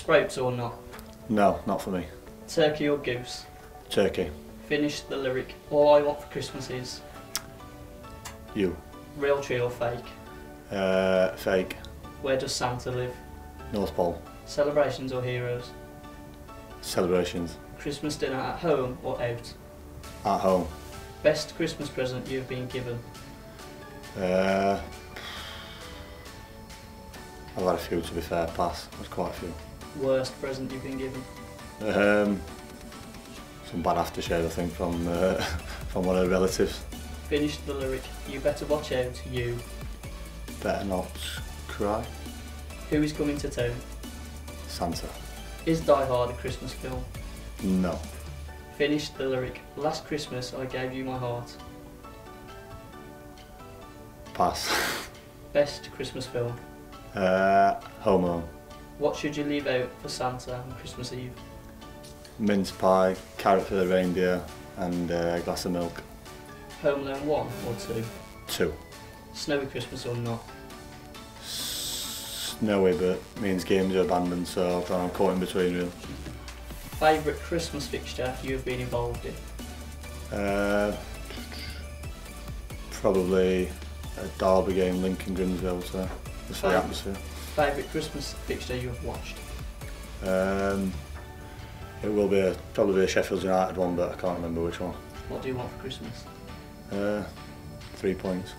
Scrapes or not? No, not for me. Turkey or goose? Turkey. Finish the lyric. All I want for Christmas is... You. Real tree or fake? Fake. Where does Santa live? North Pole. Celebrations or heroes? Celebrations. Christmas dinner at home or out? At home. Best Christmas present you've been given? I've had a few, to be fair. Pass. There's quite a few. Worst present you've been given? Some bad aftershave, I think, from from one of the relatives. Finish the lyric. You better watch out, you. Better not cry. Who is coming to town? Santa. Is Die Hard a Christmas film? No. Finish the lyric. Last Christmas I gave you my heart. Pass. Best Christmas film? Home Alone. What should you leave out for Santa on Christmas Eve? Mince pie, carrot for the reindeer, and a glass of milk. Home Alone 1 or 2? 2. Snowy Christmas or not? Snowy, but means games are abandoned, so I'm caught in between really. Favourite Christmas fixture you have been involved in? Probably a derby game, Lincoln Grimsville, so just for the atmosphere. Favourite Christmas fixture you have watched? It will be probably a Sheffield United one, but I can't remember which one. What do you want for Christmas? 3 points.